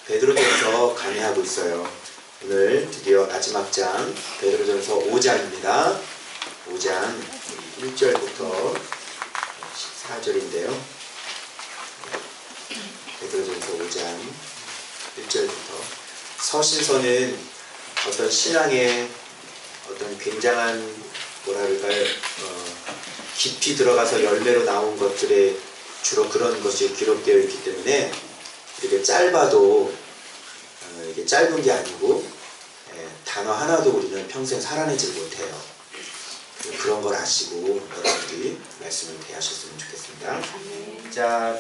베드로전서 강의하고 있어요. 오늘 드디어 마지막 장 베드로전서 5장입니다. 5장 1절부터 14절인데요. 베드로전서 5장 1절부터 서신서는 어떤 신앙의 어떤 굉장한 뭐라 그럴까요? 깊이 들어가서 열매로 나온 것들에 주로 그런 것이 기록되어 있기 때문에 이렇게 짧아도 이게 짧은 게 아니고 단어 하나도 우리는 평생 살아내지 못해요. 그런 걸 아시고 여러분들이 말씀을 대하셨으면 좋겠습니다. 자,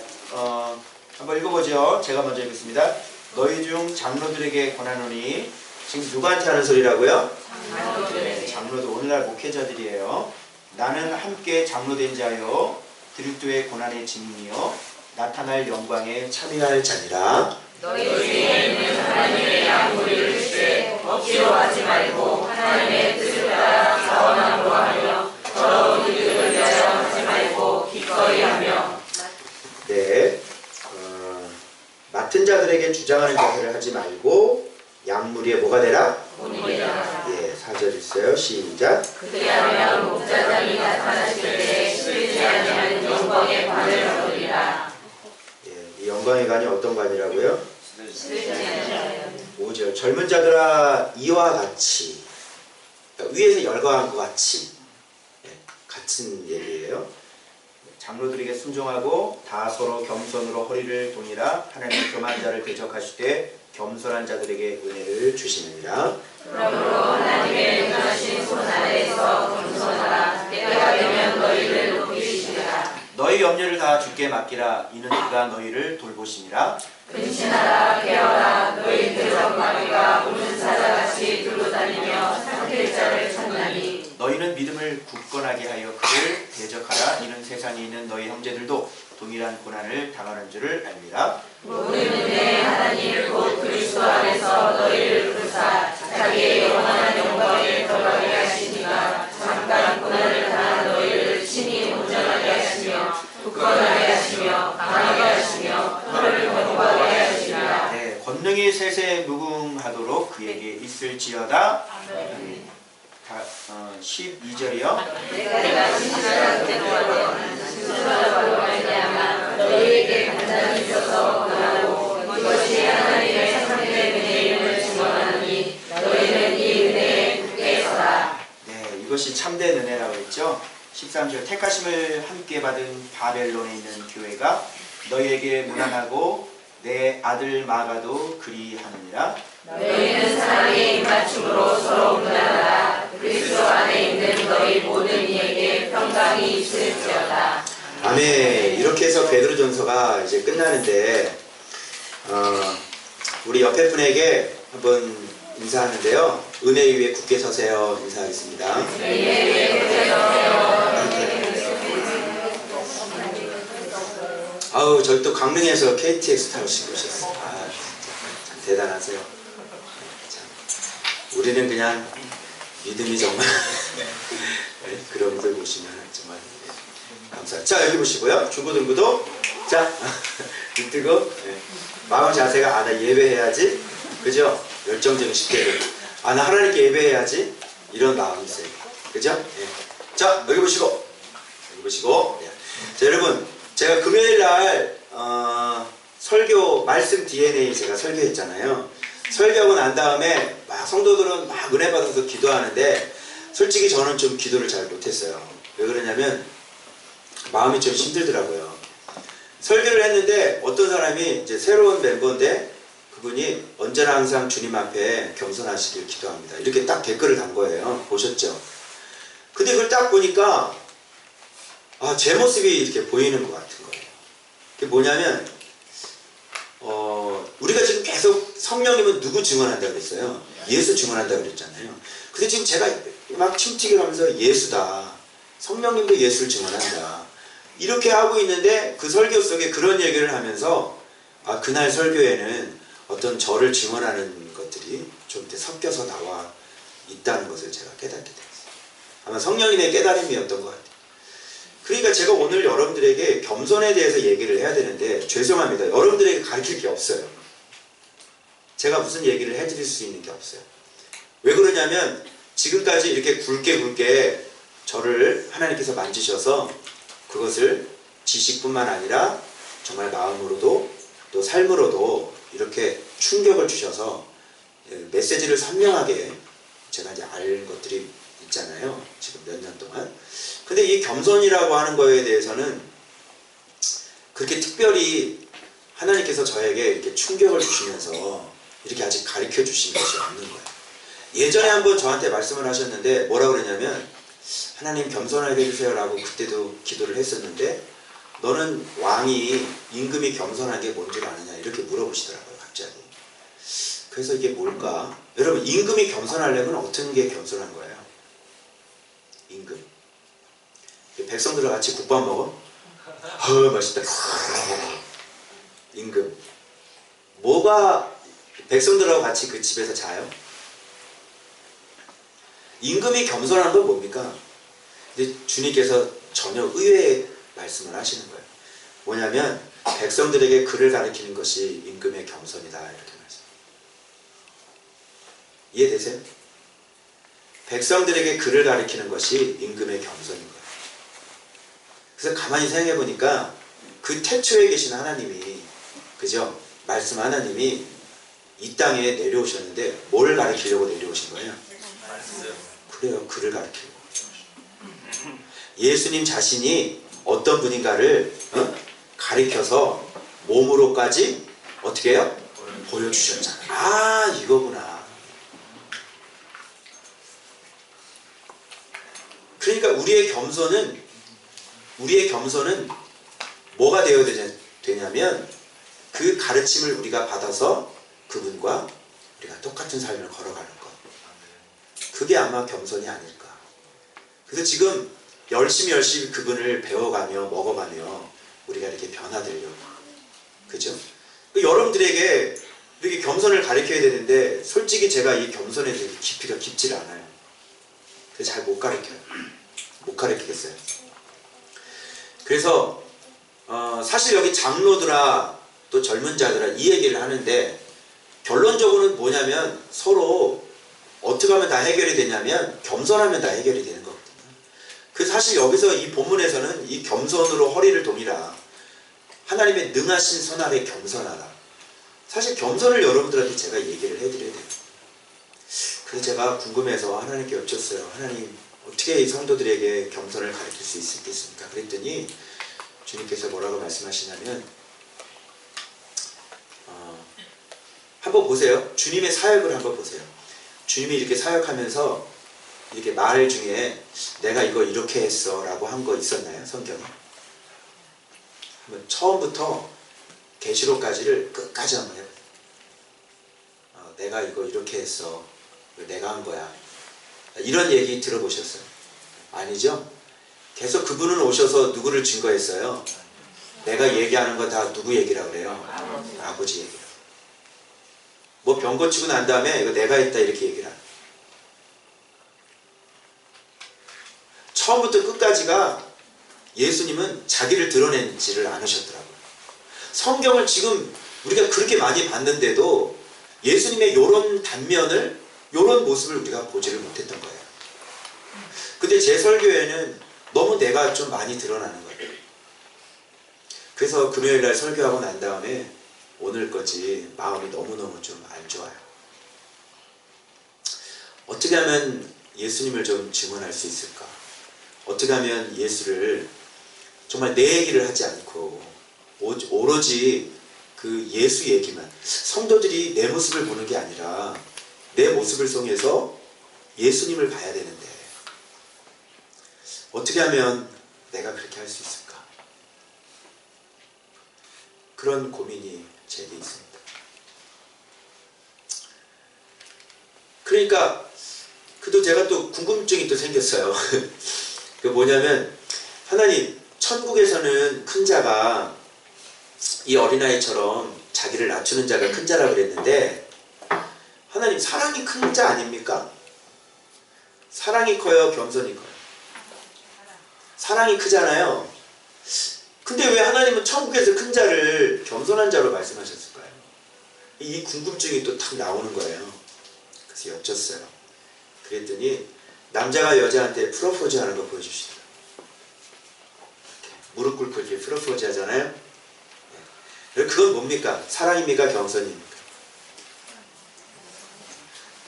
한번 읽어보죠. 제가 먼저 읽겠습니다. 너희 중 장로들에게 권하노니, 지금 누구한테 하는 소리라고요? 장로들, 오늘날 목회자들이에요. 나는 함께 장로된 자요 그리스도의 고난의 증인이요 나타날 영광에 참여할 자니라. 너희 중에 있는 하나님의 양무리를 주되 억지로 하지 말고 하나님의 뜻을 따라 자원함으로 하며 더러운 일을 위하여 하지 말고 기꺼이 하며. 네, 맡은 자들에게 주장하는 자세를 하지 말고 양무리에 뭐가 되라? 본이라. 예, 4절 있어요. 시작. 그리하면 목자장이 나타나실 때 실지 아니하는 영광의 관을 얻으리라. 예, 이 영광의 관이 어떤 관이라고요? 실지 아니하는. 5절. 젊은 자들아 이와 같이, 그러니까 위에서 열거한 것 같이, 같은 얘기예요. 장로들에게 순종하고 다 서로 겸손으로 허리를 동이라. 하나님 교만한 자를 대적하실 때 겸손한 자들에게 은혜를 주시느니라. 그러므로 하나님의 능하신 손 아래에서 겸손하라. 때가 되면 너희를 높이시리라. 너희 염려를 다 주께 맡기라. 이는 그가 너희를 돌보시니라. 근신하라. 깨어라. 너희 대적마귀가 우는 사자같이 들고 다니며 삼킬 자를 찾나니. 너희는 믿음을 굳건하게 하여 그를 대적하라. 이는 세상에 있는 너희 형제들도 동일한 고난을 당하는 줄을 압니다. 모든 은혜의 하나님 곧 그리스도 안에서 너희를 부르사 자기의 영원한 영광에 들어가게 하시니가 잠깐 고난을 당한 너희를 친히 온전하게 하시며 굳건하게 하시며 강하게 하시며 너를 건강하게 하시리라. 네, 권능이 세세 무궁하도록 그에게 있을지어다. 12절이요. 내가 진실한 때로와 진실하고 말미암아 너희에게 간단히 있어서 권하고 이것이 하나님의 성령의 은혜임을 증언하니 너희는 이 은혜에 굳게 서라. 네, 이것이 참된 은혜라고 했죠. 13절. 택하심을 함께 받은 바벨론에 있는 교회가 너희에게 무난하고 내 아들 마가도 그리하느니라. 너희는 사랑의 입맞춤으로 서로 무난하라. 그리스도 안에 있는 너희 모든 이에게 평강이 있을지어다. 아멘. 이렇게 해서 베드로전서가 이제 끝나는데 우리 옆에 분에게 한번 인사하는데요. 은혜 위에 굳게 서세요. 인사하겠습니다. 은혜 위에 굳게 서세요. 아우, 저희 또 강릉에서 KTX 타시고 오셨어요. 아, 참 대단하세요. 참, 우리는 그냥 믿음이 정말 그런 분들 보시면 정말 감사합니다. 자, 여기 보시고요. 중고등부도 자, 눈 뜨고 마음 자세가 나 예배해야지, 그죠? 열정적인 식대로 나 하나님께 예배해야지, 이런 마음이 있어요. 그죠? 예. 자, 여기 보시고 자, 여러분, 제가 금요일날 설교 말씀 DNA 제가 설교했잖아요. 설교하고 난 다음에 막 성도들은 막 은혜 받아서 기도하는데 솔직히 저는 좀 기도를 잘 못했어요. 왜 그러냐면 마음이 좀 힘들더라고요. 설교를 했는데 어떤 사람이 이제 새로운 멤버인데 그분이 언제나 항상 주님 앞에 겸손하시길 기도합니다. 이렇게 딱 댓글을 단 거예요. 보셨죠? 근데 그걸 딱 보니까 제 모습이 이렇게 보이는 것 같은 거예요. 그게 뭐냐면 우리가 지금 계속 성령님은 누구 증언한다고 그랬어요? 예수 증언한다고 그랬잖아요. 근데 지금 제가 막 침튀기를 하면서 예수다, 성령님도 예수를 증언한다, 이렇게 하고 있는데 그 설교 속에 그런 얘기를 하면서 그날 설교에는 어떤 저를 증언하는 것들이 좀 섞여서 나와 있다는 것을 제가 깨닫게 됐어요. 아마 성령님의 깨달음이었던 것 같아요. 그러니까 제가 오늘 여러분들에게 겸손에 대해서 얘기를 해야 되는데 죄송합니다. 여러분들에게 가르칠 게 없어요. 제가 무슨 얘기를 해드릴 수 있는 게 없어요. 왜 그러냐면 지금까지 이렇게 굵게 저를 하나님께서 만지셔서 그것을 지식뿐만 아니라 정말 마음으로도 또 삶으로도 이렇게 충격을 주셔서 메시지를 선명하게 제가 이제 알 것들이 있잖아요. 지금 몇 년 동안. 근데 이 겸손이라고 하는 거에 대해서는 그렇게 특별히 하나님께서 저에게 이렇게 충격을 주시면서 이렇게 아직 가르쳐 주신 것이 없는 거예요. 예전에 한번 저한테 말씀을 하셨는데 뭐라고 그러냐면 하나님 겸손하게 해주세요 라고 그때도 기도를 했었는데 너는 왕이 임금이 겸손한 게 뭔 줄 아느냐 이렇게 물어보시더라고요. 갑자기. 그래서 이게 뭘까? 여러분 임금이 겸손하려면 어떤 게 겸손한 거예요? 임금. 백성들과 같이 국밥 먹어? 맛있다. 임금. 뭐가 백성들하고 같이 그 집에서 자요? 임금이 겸손한 건 뭡니까? 근데 주님께서 전혀 의외의 말씀을 하시는 거예요. 뭐냐면 백성들에게 글을 가르치는 것이 임금의 겸손이다 이렇게 말씀. 이해되세요? 백성들에게 글을 가르치는 것이 임금의 겸손인 거예요. 그래서 가만히 생각해 보니까 그 태초에 계신 하나님이 그죠? 말씀 하나님이 이 땅에 내려오셨는데 뭘 가르치려고 내려오신 거예요? 그래요. 글을 가르치려고. 예수님 자신이 어떤 분인가를 가르쳐서 몸으로까지 어떻게 해요? 보여주셨잖아요. 아 이거구나. 그러니까 우리의 겸손은 뭐가 되어야 되냐면 그 가르침을 우리가 받아서 그분과 우리가 똑같은 삶을 걸어가는 것. 그게 아마 겸손이 아닐까. 그래서 지금 열심히 그분을 배워가며 먹어가며 우리가 이렇게 변화되려고. 그죠? 여러분들에게 이렇게 겸손을 가르쳐야 되는데 솔직히 제가 이 겸손에 대해 깊이가 깊지를 않아요. 그래서 잘 못 가르쳐요. 못 가르치겠어요. 그래서 사실 여기 장로들아 또 젊은 자들아 이 얘기를 하는데 결론적으로는 뭐냐면 서로 어떻게 하면 다 해결이 되냐면 겸손하면 다 해결이 되는 거거든요. 그래서 사실 여기서 이 본문에서는 이 겸손으로 허리를 동이라 하나님의 능하신 손 아래 겸손하라. 사실 겸손을 여러분들한테 제가 얘기를 해드려야 돼요. 그래서 제가 궁금해서 하나님께 여쭸어요. 하나님 어떻게 이 성도들에게 겸손을 가르칠 수 있겠습니까? 그랬더니 주님께서 뭐라고 말씀하시냐면 한번 보세요. 주님의 사역을 한번 보세요. 주님이 이렇게 사역하면서 이렇게 말 중에 내가 이거 이렇게 했어 라고 한 거 있었나요? 성경에? 한번 처음부터 계시록까지를 끝까지 한번 해보세요. 내가 이거 이렇게 했어. 내가 한 거야. 이런 얘기 들어보셨어요? 아니죠? 계속 그분은 오셔서 누구를 증거했어요? 내가 얘기하는 거 다 누구 얘기라고 그래요? 아버지 얘기라고. 뭐 병 고치고 난 다음에 이거 내가 했다 이렇게 얘기를 하는. 처음부터 끝까지가 예수님은 자기를 드러내지를 않으셨더라고요. 성경을 지금 우리가 그렇게 많이 봤는데도 예수님의 요런 단면을 요런 모습을 우리가 보지를 못했던 거예요. 근데 제 설교에는 너무 내가 좀 많이 드러나는 거예요. 그래서 금요일날 설교하고 난 다음에 오늘 거지 마음이 너무너무 좀 안 좋아요. 어떻게 하면 예수님을 좀 증언할 수 있을까? 어떻게 하면 예수를 정말 내 얘기를 하지 않고 오로지 그 예수 얘기만, 성도들이 내 모습을 보는 게 아니라 내 모습을 통해서 예수님을 봐야 되는데 어떻게 하면 내가 그렇게 할 수 있을까? 그런 고민이 제게 있습니다. 그러니까 그래도 제가 또 궁금증이 또 생겼어요. 그 뭐냐면 하나님, 천국에서는 큰 자가 이 어린아이처럼 자기를 낮추는 자가 큰 자라고 그랬는데 하나님, 사랑이 큰 자 아닙니까? 사랑이 커요? 겸손이 커요? 사랑이 크잖아요. 근데 왜 하나님은 천국에서 큰 자를 겸손한 자로 말씀하셨을까요? 이 궁금증이 또 탁 나오는 거예요. 그래서 여쭸어요. 그랬더니 남자가 여자한테 프로포즈 하는 거 보여주시더라고요. 무릎 꿇고 이렇게 프로포즈 하잖아요. 그건 뭡니까? 사랑입니까? 경선입니까?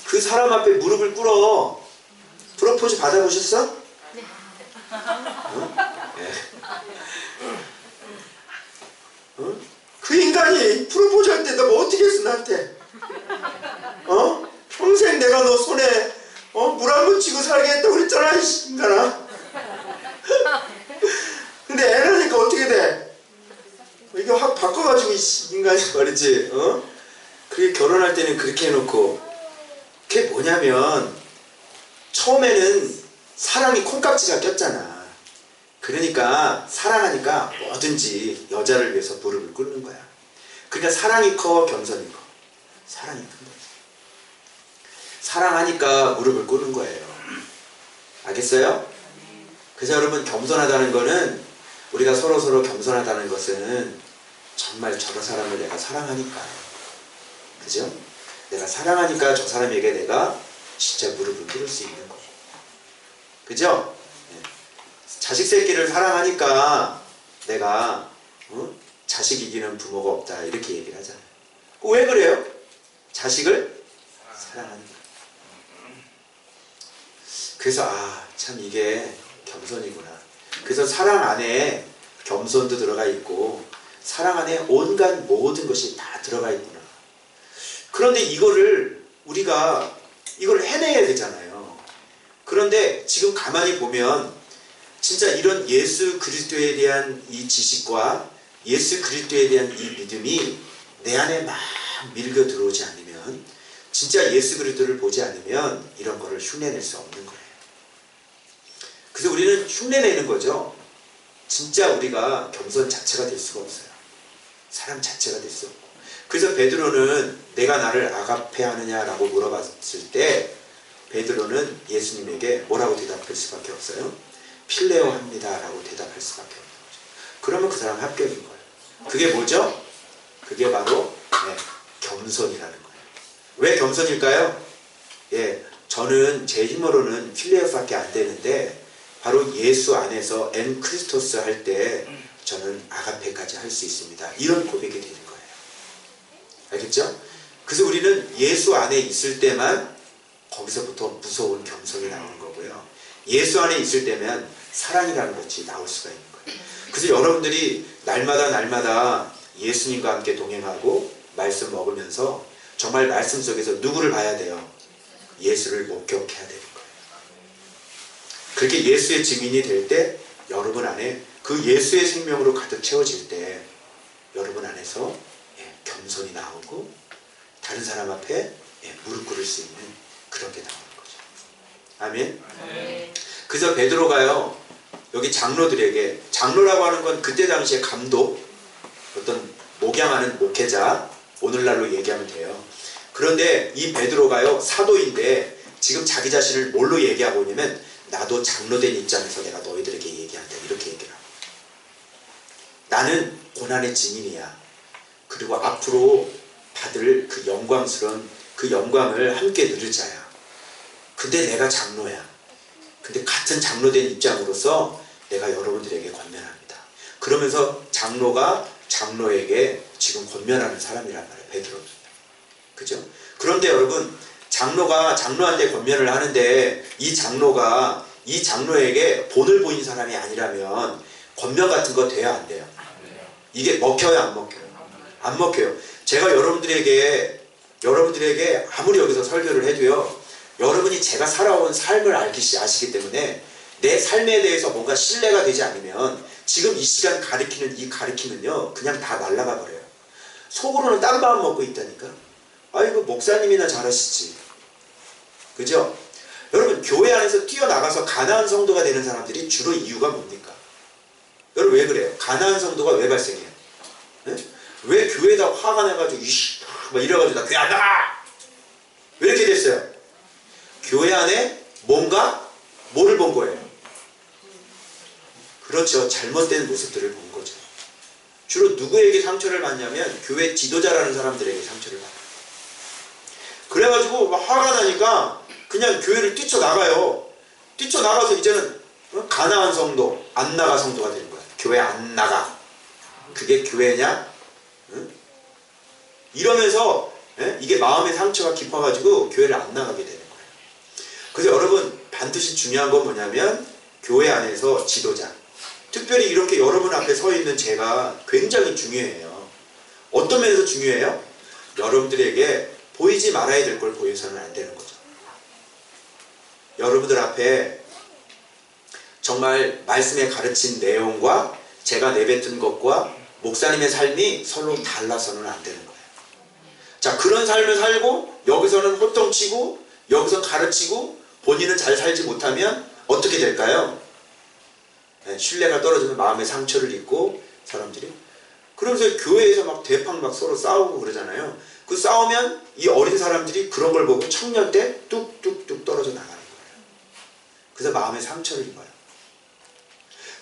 그 사람 앞에 무릎을 꿇어. 프로포즈 받아보셨어? 네. 어? 네. 어? 그 인간이 프로포즈 할 때 너 뭐 어떻게 했어 나한테? 어? 평생 내가 너 손에 물 한 묻히고 살겠다고 그랬잖아 이 인간아. 근데 애 낳으니까 어떻게 돼? 이게 확 바꿔가지고 이 인간이 말이지. 그게 결혼할 때는 그렇게 해놓고, 그게 뭐냐면 처음에는 사랑이 콩깍지가 꼈잖아. 그러니까 사랑하니까 뭐든지 여자를 위해서 무릎을 꿇는 거야. 그러니까 사랑이 커 겸손이 커? 사랑이 큰 거지. 사랑하니까 무릎을 꿇는 거예요. 알겠어요? 그래서 여러분, 겸손하다는 거는, 우리가 서로 겸손하다는 것은 정말 저 사람을 내가 사랑하니까, 그죠? 내가 사랑하니까 저 사람에게 내가 진짜 무릎을 꿇을 수 있는 거고, 그죠? 네. 자식 새끼를 사랑하니까 내가 자식 이기는 부모가 없다 이렇게 얘기를 하잖아요. 왜 그래요? 자식을 사랑하니까. 그래서 참 이게 겸손이구나. 그래서 사랑 안에 겸손도 들어가 있고 사랑 안에 온갖 모든 것이 다 들어가 있구나. 그런데 우리가 이걸 해내야 되잖아요. 그런데 지금 가만히 보면 진짜 이런 예수 그리스도에 대한 이 지식과 예수 그리스도에 대한 이 믿음이 내 안에 막 밀겨 들어오지 않으면, 진짜 예수 그리스도를 보지 않으면 이런 거를 흉내낼 수 없는 거예요. 그래서 우리는 흉내내는 거죠. 진짜 우리가 겸손 자체가 될 수가 없어요. 사람 자체가 될 수 없고. 그래서 베드로는 내가 나를 아가페 하느냐라고 물어봤을 때 베드로는 예수님에게 뭐라고 대답할 수밖에 없어요? 필레오 합니다 라고 대답할 수밖에 없는 거죠. 그러면 그 사람 합격인 거예요. 그게 뭐죠? 그게 바로 겸손이라는 거예요. 왜 겸손일까요? 저는 제 힘으로는 필레오밖에 안 되는데 바로 예수 안에서 엔 크리스토스 할 때 저는 아가페까지 할 수 있습니다. 이런 고백이 되는 거예요. 알겠죠? 그래서 우리는 예수 안에 있을 때만 거기서부터 무서운 겸손이 나오는 거고요. 예수 안에 있을 때면 사랑이라는 것이 나올 수가 있는 거예요. 그래서 여러분들이 날마다 예수님과 함께 동행하고 말씀 먹으면서 정말 말씀 속에서 누구를 봐야 돼요? 예수를 목격해야 되는 거예요. 그렇게 예수의 증인이 될 때 여러분 안에 그 예수의 생명으로 가득 채워질 때 여러분 안에서 겸손이 나오고 다른 사람 앞에 무릎 꿇을 수 있는 그런 게 나오는 거죠. 아멘. 그래서 베드로가요, 여기 장로들에게, 장로라고 하는 건 그때 당시에 감독, 어떤 목양하는 목회자, 오늘날로 얘기하면 돼요. 그런데 이 베드로가요, 사도인데 지금 자기 자신을 뭘로 얘기하고 있냐면 나도 장로된 입장에서 내가 너희들에게 얘기한다 이렇게 얘기를 하고, 나는 고난의 증인이야. 그리고 앞으로 받을 그 영광스러운 그 영광을 함께 누릴 자야. 근데 내가 장로야. 근데 같은 장로된 입장으로서 내가 여러분들에게 권면합니다. 그러면서 장로가 장로에게 지금 권면하는 사람이란 말이에요. 베드로는. 그죠? 그런데 여러분, 장로가 장로한테 권면을 하는데 이 장로가 이 장로에게 본을 보인 사람이 아니라면 권면 같은 거 돼야 안 돼요? 이게 먹혀요, 안 먹혀요? 안 먹혀요. 제가 여러분들에게 아무리 여기서 설교를 해도요, 여러분이 제가 살아온 삶을 아시기 때문에 내 삶에 대해서 뭔가 신뢰가 되지 않으면 지금 이 시간 가르치는 이 가르침은요 그냥 다 날아가 버려요. 속으로는 딴 마음 먹고 있다니까. 아이고 목사님이나 잘하시지. 그죠? 여러분, 교회 안에서 뛰어나가서 가나안 성도가 되는 사람들이 주로 이유가 뭡니까? 여러분 왜 그래요? 가나안 성도가 왜 발생해요? 네? 왜 교회에다 화가 나가지고 막 이래가지고 나 교회 안 나가! 왜 이렇게 됐어요? 교회 안에 뭐를 본 거예요? 그렇죠. 잘못된 모습들을 본 거죠. 주로 누구에게 상처를 받냐면 교회 지도자라는 사람들에게 상처를 받아요. 그래가지고 막 화가 나니까 그냥 교회를 뛰쳐나가요. 뛰쳐나가서 이제는 가나안 성도, 안 나가 성도가 되는 거야. 교회 안 나가. 그게 교회냐? 응? 이러면서 이게 마음의 상처가 깊어가지고 교회를 안 나가게 되는 거예요. 그래서 여러분 반드시 중요한 건 뭐냐면 교회 안에서 지도자, 특별히 이렇게 여러분 앞에 서 있는 제가 굉장히 중요해요. 어떤 면에서 중요해요? 여러분들에게 보이지 말아야 될 걸 보여서는 안 되는 거죠. 여러분들 앞에 정말 말씀에 가르친 내용과 제가 내뱉은 것과 목사님의 삶이 서로 달라서는 안 되는 거예요. 자, 그런 삶을 살고 여기서는 호통치고 여기서 가르치고 본인은 잘 살지 못하면 어떻게 될까요? 신뢰가 떨어지면 마음의 상처를 입고 사람들이 그러면서 교회에서 막 대팡 막 서로 싸우고 그러잖아요. 그 싸우면 이 어린 사람들이 그런 걸 보고 청년 때 뚝뚝뚝 떨어져 나가는 거예요. 그래서 마음의 상처를 입어요.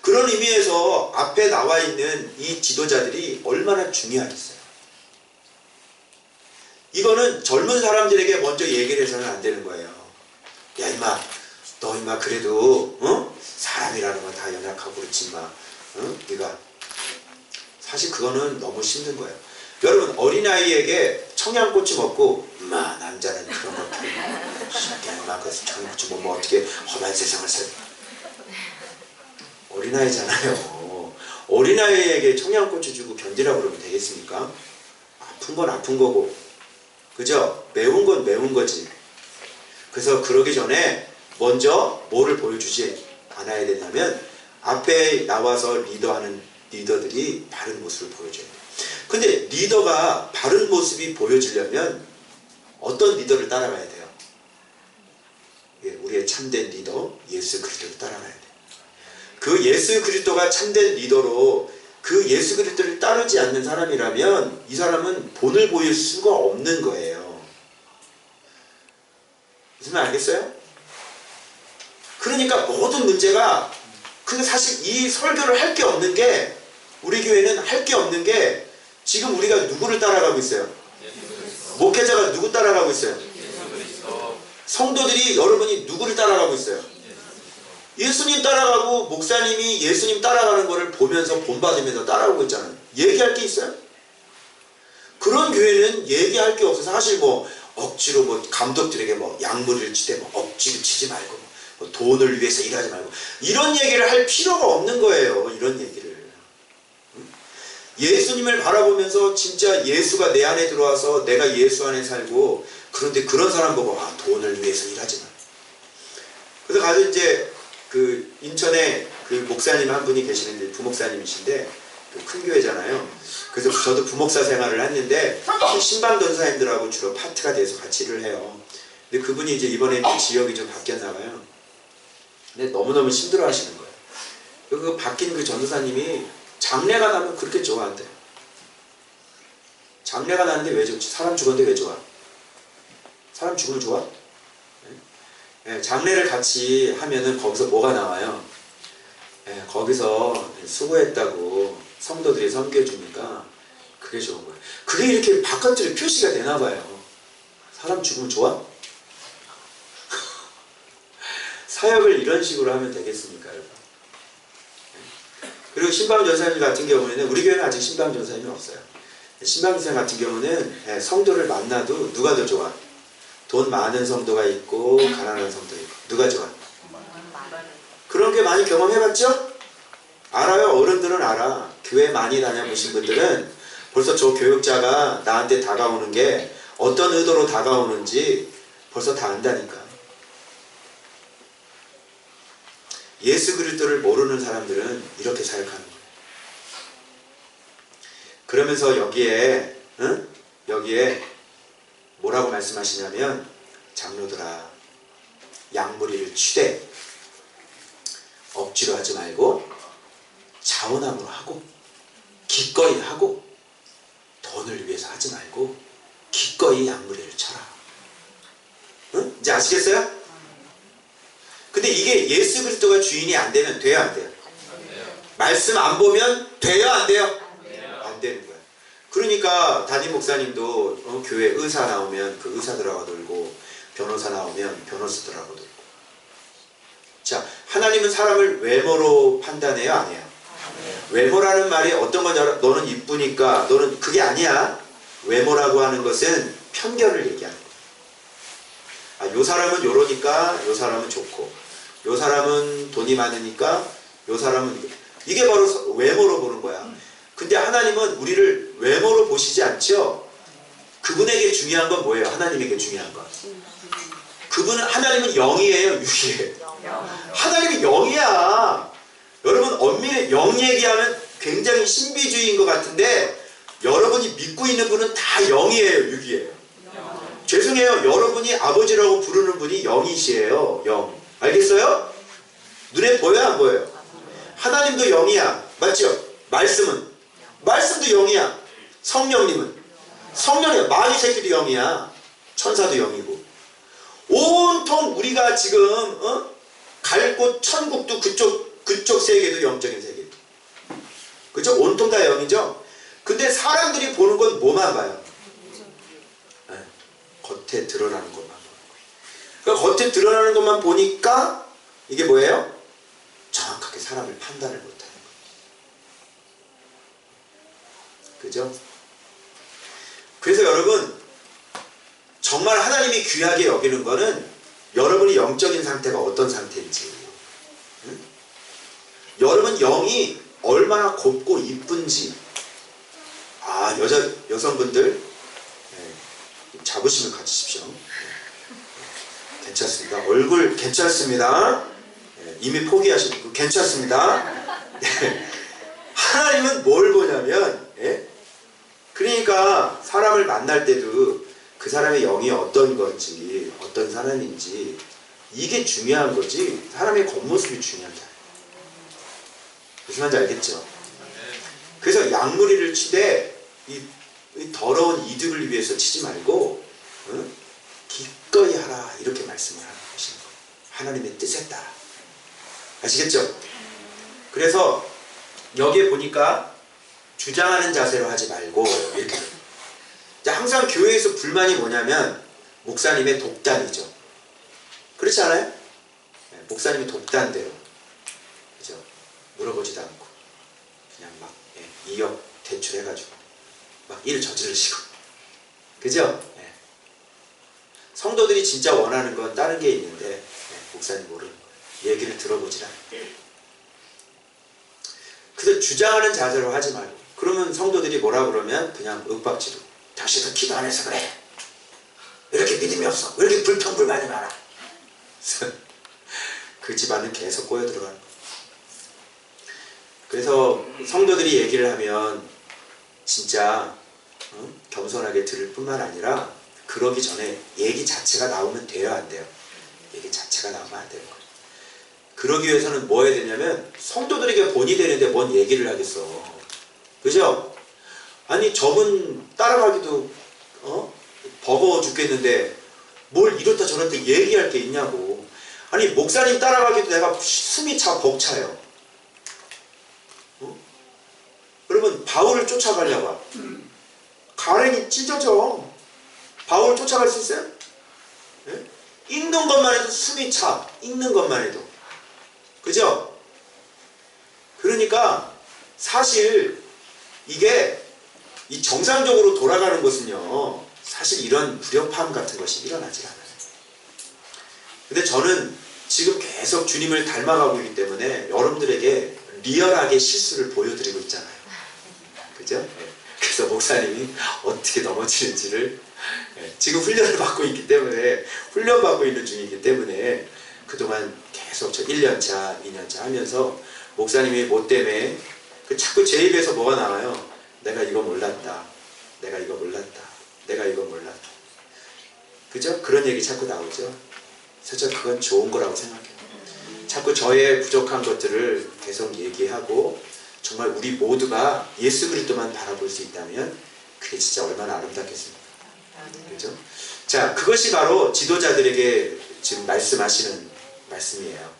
그런 의미에서 앞에 나와 있는 이 지도자들이 얼마나 중요하겠어요. 이거는 젊은 사람들에게 먼저 얘기를 해서는 안 되는 거예요. 야 임마, 너 임마 그래도 사람이라는 건 다 연약하고 그렇지 임마. 네가 사실 그거는 너무 힘든 거예요. 여러분 어린아이에게 청양고추 먹고 임마 남자는 그런 것들 임마 그 청양고추 뭐 어떻게 험한 세상을 살 어린아이잖아요. 어린아이에게 청양고추 주고 견디라고 그러면 되겠습니까? 아픈 건 아픈 거고 그죠? 매운 건 매운 거지. 그래서 그러기 전에 먼저 뭐를 보여주지 않아야 되냐면 앞에 나와서 리더하는 리더들이 바른 모습을 보여줘야 돼요. 근데 리더가 바른 모습이 보여지려면 어떤 리더를 따라가야 돼요? 예, 우리의 참된 리더 예수 그리스도를 따라가야 돼요. 그 예수 그리스도가 참된 리더로 그 예수 그리스도를 따르지 않는 사람이라면 이 사람은 본을 보일 수가 없는 거예요. 무슨 말 알겠어요? 그러니까 모든 문제가 근데 사실 이 설교를 할 게 없는 게 우리 교회는 할 게 없는 게 지금 우리가 누구를 따라가고 있어요? 목회자가 누구 따라가고 있어요? 성도들이 여러분이 누구를 따라가고 있어요? 예수님 따라가고 목사님이 예수님 따라가는 거를 보면서 본받으면서 따라오고 있잖아요. 얘기할 게 있어요? 그런 교회는 얘기할 게 없어서 사실 뭐 억지로 뭐 감독들에게 뭐 양무리를 치되 뭐 억지로 치지 말고 뭐 돈을 위해서 일하지 말고 이런 얘기를 할 필요가 없는 거예요. 이런 얘기를. 예수님을 바라보면서 진짜 예수가 내 안에 들어와서 내가 예수 안에 살고 그런데 그런 사람 보고 아 돈을 위해서 일하지 마. 그래서 가서 이제 그 인천에 그 목사님 한 분이 계시는데 부목사님이신데 그 큰 교회잖아요. 그래서 저도 부목사 생활을 했는데 신방 전사님들하고 주로 파트가 돼서 같이 일을 해요. 근데 그분이 이제 이번에 지역이 좀 바뀌었나 봐요. 근데 너무너무 힘들어 하시는 거예요. 그 바뀐 그 전도사님이 장례가 나면 그렇게 좋아한대요. 장례가 나는데 왜 좋지? 사람 죽었는데 왜 좋아? 사람 죽으면 좋아? 네, 장례를 같이 하면은 거기서 뭐가 나와요? 네, 거기서 수고했다고 성도들이 섬겨주니까 그게 좋은 거예요. 그게 이렇게 바깥으로 표시가 되나 봐요. 사람 죽으면 좋아? 사역을 이런 식으로 하면 되겠습니까, 여러분? 그리고 신방전사님 같은 경우에는 우리 교회는 아직 신방전사님이 없어요. 신방전사 같은 경우는 성도를 만나도 누가 더 좋아? 돈 많은 성도가 있고 가난한 성도 있고 누가 좋아? 그런 게 많이 경험해봤죠? 알아요. 어른들은 알아. 교회 많이 다녀보신 분들은 벌써 저 교육자가 나한테 다가오는 게 어떤 의도로 다가오는지 벌써 다 안다니까. 예수 그리스도를 모르는 사람들은 이렇게 사역하는 거예요. 그러면서 여기에 뭐라고 말씀하시냐면 장로들아 양무리를 취되 억지로 하지 말고 자원함으로 하고 기꺼이 하고 돈을 위해서 하지 말고 기꺼이 양무리를 쳐라. 응? 이제 아시겠어요? 근데 이게 예수 그리스도가 주인이 안 되면 돼요 안 돼요? 말씀 안 보면 돼요 안 돼요? 안 되는 거예요. 그러니까 담임 목사님도 교회 의사 나오면 그 의사들하고 놀고 변호사 나오면 변호사들하고 놀고. 자, 하나님은 사람을 외모로 판단해요, 안 해요? 외모라는 말이 어떤 건지 알아? 너는 이쁘니까 너는 그게 아니야. 외모라고 하는 것은 편견을 얘기하는 거야. 아, 요 사람은 요러니까 요 사람은 좋고 요 사람은 돈이 많으니까 요 사람은 이게 바로 외모로 보는 거야. 근데 하나님은 우리를 외모로 보시지 않죠? 그분에게 중요한 건 뭐예요? 하나님에게 중요한 건. 그분은 하나님은 영이에요, 육이에요? 하나님이 영이야. 여러분 엄밀히 영 얘기하면 굉장히 신비주의인 것 같은데 여러분이 믿고 있는 분은 다 영이에요, 육이에요? 죄송해요. 여러분이 아버지라고 부르는 분이 영이시에요. 영. 알겠어요? 눈에 보여 안 보여요? 하나님도 영이야. 맞죠? 말씀도 영이야. 성령님은 성령이야. 마귀 새끼도 영이야. 천사도 영이고. 온통 우리가 지금 갈 곳 천국도 그쪽 세계도 영적인 세계. 그죠? 온통 다 영이죠? 근데 사람들이 보는 건 뭐만 봐요? 네. 겉에 드러나는 것만 보는 거예요. 그러니까 겉에 드러나는 것만 보니까 이게 뭐예요? 정확하게 사람을 판단을 못하는 거예요. 그죠? 그래서 여러분 정말 하나님이 귀하게 여기는 거는 여러분이 영적인 상태가 어떤 상태인지, 응? 여러분 영이 얼마나 곱고 이쁜지. 아, 여성분들 네, 자부심을 가지십시오. 네. 괜찮습니다. 얼굴 괜찮습니다. 네, 이미 포기하시고 괜찮습니다. 네. 하나님은 뭘 보냐면 그러니까 사람을 만날 때도 그 사람의 영이 어떤 건지 어떤 사람인지 이게 중요한 거지 사람의 겉모습이 중요한 게 아니에요. 무슨 말인지 알겠죠? 그래서 양무리를 치되 이 더러운 이득을 위해서 치지 말고 기꺼이 하라 이렇게 말씀을 하시는 거예요. 하나님의 뜻에 따라. 아시겠죠? 그래서 여기에 보니까 주장하는 자세로 하지 말고 이렇게. 항상 교회에서 불만이 뭐냐면 목사님의 독단이죠. 그렇지 않아요? 네, 목사님이 독단대로 그죠? 물어보지도 않고 그냥 막 2억 대출해가지고 막 일 저지르시고 그죠? 네. 성도들이 진짜 원하는 건 다른 게 있는데 목사님 모르는 거예요. 얘기를 들어보질 않아요. 그래서 주장하는 자세로 하지 말고 그러면 성도들이 뭐라 그러면 그냥 윽박지르고 당신은 기도 안 해서 그래. 왜 이렇게 믿음이 없어? 왜 이렇게 불평불만이 많아? 그 집안은 계속 꼬여 들어가는 거예요. 그래서 성도들이 얘기를 하면 진짜 겸손하게 들을 뿐만 아니라 그러기 전에 얘기 자체가 나오면 돼요, 안 돼요? 얘기 자체가 나오면 안 되는 거예요. 그러기 위해서는 뭐 해야 되냐면 성도들에게 본이 되는데 뭔 얘기를 하겠어. 그죠? 아니 저분 따라가기도 버거워 죽겠는데 뭘 이렇다 저렇다 얘기할 게 있냐고. 아니 목사님 따라가기도 내가 숨이 차 벅차요. 여러분 바울을 쫓아가려고 가랭이 찢어져. 바울을 쫓아갈 수 있어요? 네? 읽는 것만 해도 숨이 차. 읽는 것만 해도. 그죠? 그러니까 사실 이게 이 정상적으로 돌아가는 것은요 사실 이런 불협화음 같은 것이 일어나질 않아요. 근데 저는 지금 계속 주님을 닮아가고 있기 때문에 여러분들에게 리얼하게 실수를 보여드리고 있잖아요. 그죠? 그래서 목사님이 어떻게 넘어지는지를 지금 훈련을 받고 있기 때문에 훈련받고 있는 중이기 때문에 그동안 계속 저 1년차 2년차 하면서 목사님이 뭐 때문에 자꾸 제 입에서 뭐가 나와요? 내가 이거 몰랐다. 내가 이거 몰랐다. 내가 이거 몰랐다. 그죠? 그런 얘기 자꾸 나오죠. 그래서 그건 좋은 거라고 생각해요. 자꾸 저의 부족한 것들을 계속 얘기하고 정말 우리 모두가 예수 그리스도만 바라볼 수 있다면 그게 진짜 얼마나 아름답겠습니까? 그죠? 자, 그것이 바로 지도자들에게 지금 말씀하시는 말씀이에요.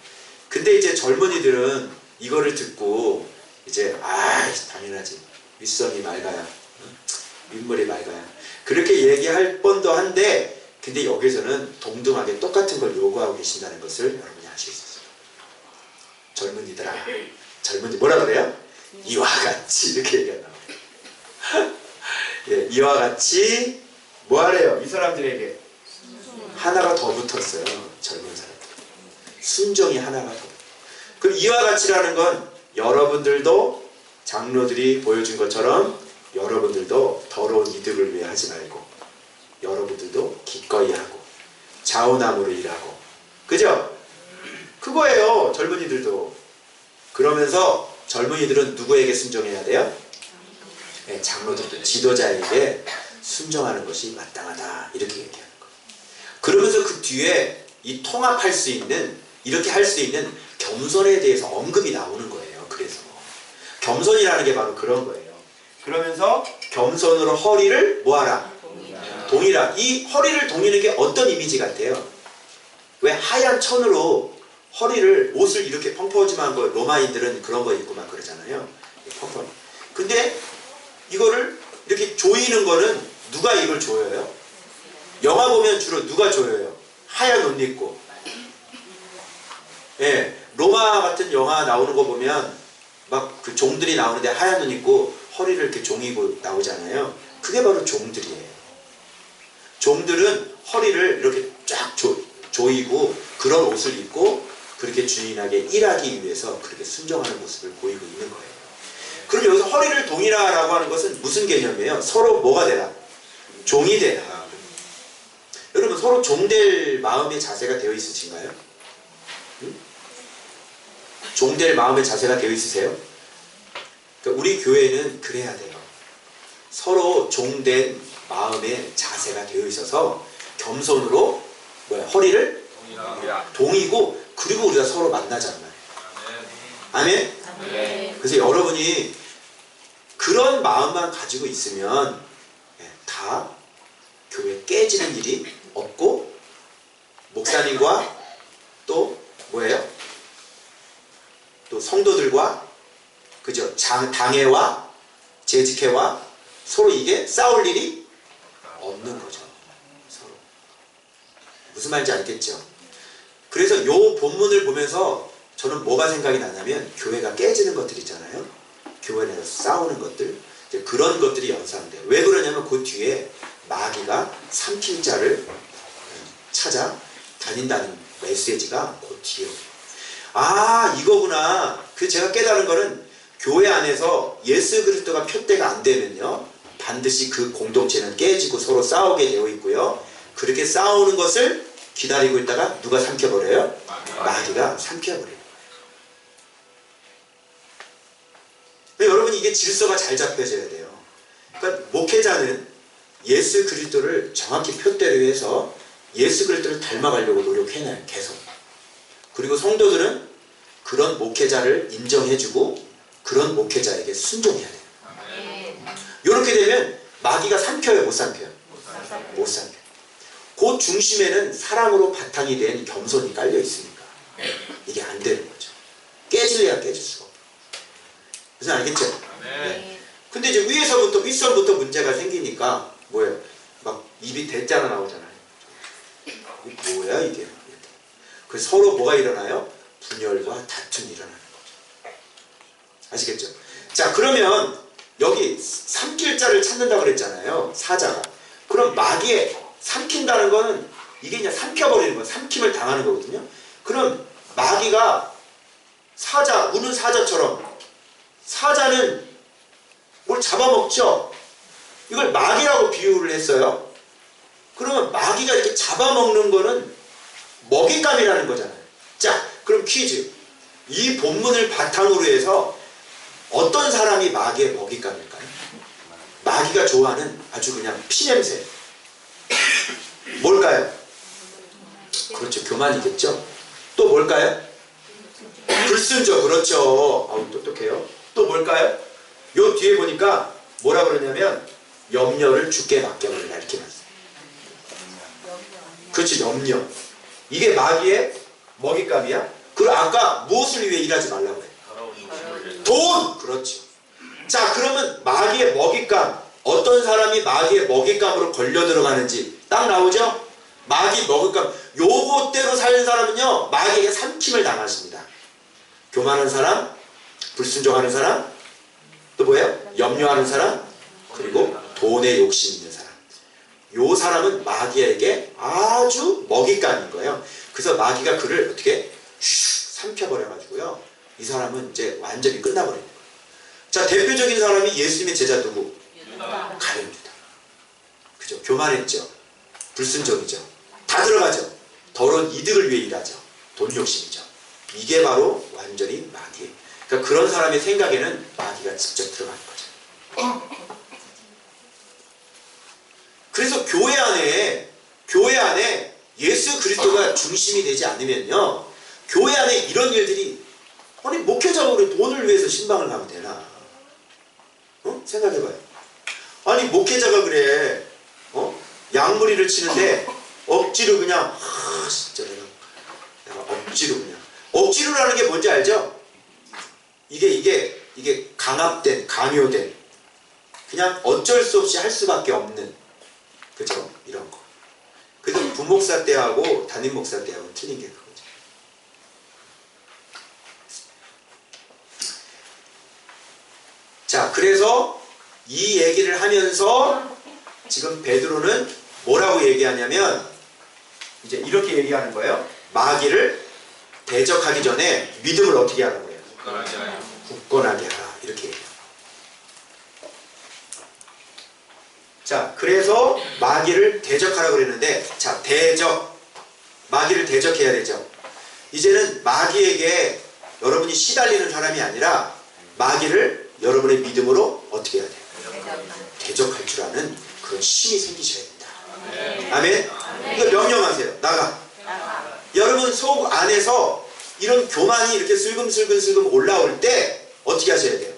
근데 이제 젊은이들은 이거를 듣고 이제 당연하지. 윗선이 맑아야 윗물이 맑아야. 그렇게 얘기할 뻔도 한데, 근데 여기서는 동등하게 똑같은 걸 요구하고 계신다는 것을 여러분이 아실 수 있어요. 젊은이들아, 젊은이 뭐라 그래요? 이와 같이 이렇게 얘기하나. 예, 이와 같이 뭐 하래요? 이 사람들에게 하나가 더 붙었어요. 젊은 사람들. 순종이 하나가 더. 그럼 이와 같이라는 건 여러분들도 장로들이 보여준 것처럼 여러분들도 더러운 이득을 위해 하지 말고 여러분들도 기꺼이 하고 자원함으로 일하고, 그죠? 그거예요. 젊은이들도. 그러면서 젊은이들은 누구에게 순종해야 돼요? 네, 장로들, 지도자에게 순종하는 것이 마땅하다, 이렇게 얘기하는 거예요. 그러면서 그 뒤에 이 통합할 수 있는, 이렇게 할 수 있는 겸손에 대해서 언급이 나오는 거예요. 그래서 겸손이라는 게 바로 그런 거예요. 그러면서 겸손으로 허리를 뭐하라? 동이라. 이 허리를 동이는 게 어떤 이미지 같아요? 왜 하얀 천으로 허리를, 옷을 이렇게 펑퍼짐한 거, 로마인들은 그런 거 입고 막 그러잖아요. 펑퍼. 근데 이거를 이렇게 조이는 거는 누가 이걸 조여요? 영화 보면 주로 누가 조여요? 하얀 옷 입고. 예, 로마 같은 영화 나오는 거 보면 막 그 종들이 나오는데 하얀 옷 입고 허리를 이렇게 종이고 나오잖아요. 그게 바로 종들이에요. 종들은 허리를 이렇게 쫙 조이고 그런 옷을 입고 그렇게 주인에게 일하기 위해서 그렇게 순종하는 모습을 보이고 있는 거예요. 그럼 여기서 허리를 동이라라고 하는 것은 무슨 개념이에요? 서로 뭐가 되라? 종이 되라. 여러분 서로 종될 마음의 자세가 되어 있으신가요? 응? 종될 마음의 자세가 되어 있으세요? 그러니까 우리 교회는 그래야 돼요. 서로 종된 마음의 자세가 되어 있어서 겸손으로 허리를 동이고, 그리고 우리가 서로 만나자는 말이에요. 아멘? 아멘? 그래서 여러분이 그런 마음만 가지고 있으면 다 교회 깨지는 일이 없고, 목사님과 또 뭐예요? 또 성도들과, 그죠? 당회와 재직회와 서로 이게 싸울 일이 없는 거죠. 서로. 무슨 말인지 알겠죠? 그래서 요 본문을 보면서 저는 뭐가 생각이 나냐면, 교회가 깨지는 것들 있잖아요. 교회 내에서 싸우는 것들, 이제 그런 것들이 연상돼요. 왜 그러냐면 그 뒤에 마귀가 삼킬 자를 찾아 다닌다는 메시지가 그 뒤에. 아, 이거구나. 그 제가 깨달은 거는, 교회 안에서 예수 그리스도가 표대가 안 되면요, 반드시 그 공동체는 깨지고 서로 싸우게 되어 있고요. 그렇게 싸우는 것을 기다리고 있다가 누가 삼켜버려요? 마귀가 삼켜버려요. 여러분 이게 질서가 잘 잡혀져야 돼요. 그러니까 목회자는 예수 그리스도를 정확히 표대로 해서 예수 그리스도를 닮아가려고 노력해놔요. 계속. 그리고 성도들은 그런 목회자를 인정해주고 그런 목회자에게 순종해야 돼요. 이렇게 되면 마귀가 삼켜요? 못 삼켜요? 못 삼켜요. 그 중심에는 사랑으로 바탕이 된 겸손이 깔려 있으니까 이게 안 되는 거죠. 깨질래야 깨질 수가 없어요. 무슨 알겠죠? 네. 근데 이제 위에서부터 윗선부터 문제가 생기니까 뭐예요? 막 입이 대짜가 나오잖아요. 이게 뭐야 이게? 그래서 서로 뭐가 일어나요? 분열과 다툼이 일어나는 거죠. 아시겠죠? 자, 그러면 여기 삼킬 자를 찾는다고 그랬잖아요. 사자가. 그럼 마귀에 삼킨다는 거는 이게 그냥 삼켜버리는 거예요. 삼킴을 당하는 거거든요. 그럼 마귀가 사자, 우는 사자처럼, 사자는 뭘 잡아먹죠? 이걸 마귀라고 비유를 했어요. 그러면 마귀가 이렇게 잡아먹는 거는 먹잇감이라는 거잖아요. 자, 그럼 퀴즈. 이 본문을 바탕으로 해서 어떤 사람이 마귀의 먹잇감일까요? 마귀가 좋아하는 아주 그냥 피냄새. 뭘까요? 그렇죠. 교만이겠죠. 또 뭘까요? 불순종. 그렇죠. 아우, 똑똑해요. 또 뭘까요? 요 뒤에 보니까 뭐라 그러냐면 염려를 주께 맡겨버리라 이렇게 말했어요. 그렇지, 염려. 이게 마귀의 먹잇감이야? 그리고 아까 무엇을 위해 일하지 말라고 해? 돈! 그렇죠. 자, 그러면 마귀의 먹잇감 어떤 사람이 마귀의 먹잇감으로 걸려 들어가는지 딱 나오죠? 마귀 먹잇감. 요것대로 사는 사람은요, 마귀에게 삼킴을 당하십니다. 교만한 사람, 불순종하는 사람, 또 뭐예요? 염려하는 사람, 그리고 돈에 욕심 있는 사람. 요 사람은 마귀에게 아주 먹잇감인 거예요. 그래서 마귀가 그를 어떻게 삼켜버려가지고요, 이 사람은 이제 완전히 끝나버리는 거예요. 자, 대표적인 사람이 예수님의 제자 누구? 가룟 유다. 그죠? 교만했죠. 불순종이죠. 다 들어가죠. 더러운 이득을 위해 일하죠. 돈 욕심이죠. 이게 바로 완전히 마귀. 그러니까 그런 사람의 생각에는 마귀가 직접 들어가는 거죠. 그래서 교회 안에 예수 그리스도가 중심이 되지 않으면요, 교회 안에 이런 일들이, 아니 목회자가 그래 돈을 위해서 신방을 가면 되나? 생각해봐요. 아니 목회자가 그래 양무리를 치는데 억지로 그냥 진짜 내가 억지로 그냥, 억지로라는 게 뭔지 알죠? 이게 강압된, 강요된, 그냥 어쩔 수 없이 할 수밖에 없는, 그죠? 이런 거. 그래서 부목사 때하고 담임 목사 때하고 틀린 게 그거죠. 자, 그래서 이 얘기를 하면서 지금 베드로는 뭐라고 얘기하냐면, 이제 이렇게 얘기하는 거예요. 마귀를 대적하기 전에 믿음을 어떻게 하는 거예요? 굳건하게 하라. 이렇게 얘기해요. 자, 그래서 마귀를 대적하라고 그랬는데, 자, 마귀를 대적해야 되죠. 이제는 마귀에게 여러분이 시달리는 사람이 아니라 마귀를 여러분의 믿음으로 어떻게 해야 돼요? 대적할 줄 아는 그런 힘이 생기셔야 됩니다. 아멘? 이거 명령하세요. 나가. 여러분 속 안에서 이런 교만이 이렇게 슬금슬금 올라올 때 어떻게 하셔야 돼요?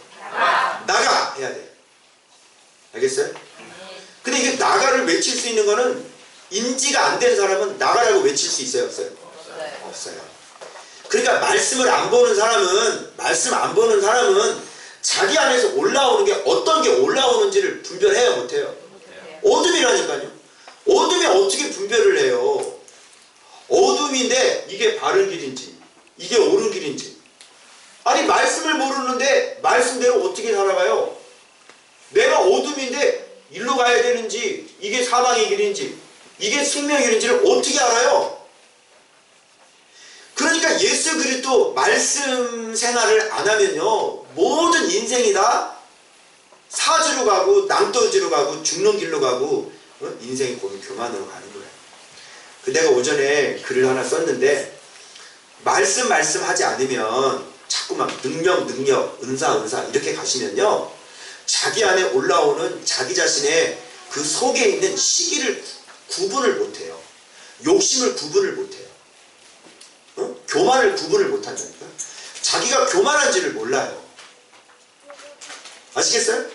나가! 해야 돼요. 알겠어요? 근데 이게 나가를 외칠 수 있는 거는, 인지가 안 된 사람은 나가라고 외칠 수 있어요? 없어요? 없어요. 그러니까 말씀 안 보는 사람은 자기 안에서 올라오는 게 어떤 게 올라오는지를 분별해야 못해요. 어둠이라니까요. 어둠에 어떻게 분별을 해요? 어둠인데 이게 바른 길인지, 이게 옳은 길인지. 아니 말씀을 모르는데 말씀대로 어떻게 살아가요? 내가 어둠인데 일로 가야 되는지, 이게 사망의 길인지, 이게 생명의 길인지를 어떻게 알아요? 그러니까 예수 그리스도 말씀 생활을 안 하면요, 모든 인생이 다 사지로 가고 낭떠지로 가고 죽는 길로 가고 인생이 교만으로 가는 거예요. 내가 오전에 글을 하나 썼는데, 말씀 하지 않으면 자꾸만 능력 은사 이렇게 가시면요, 자기 안에 올라오는 자기 자신의 그 속에 있는 시기를 구분을 못해요. 욕심을 구분을 못해요. 교만을 구분을 못한다니까. 자기가 교만한지를 몰라요. 아시겠어요?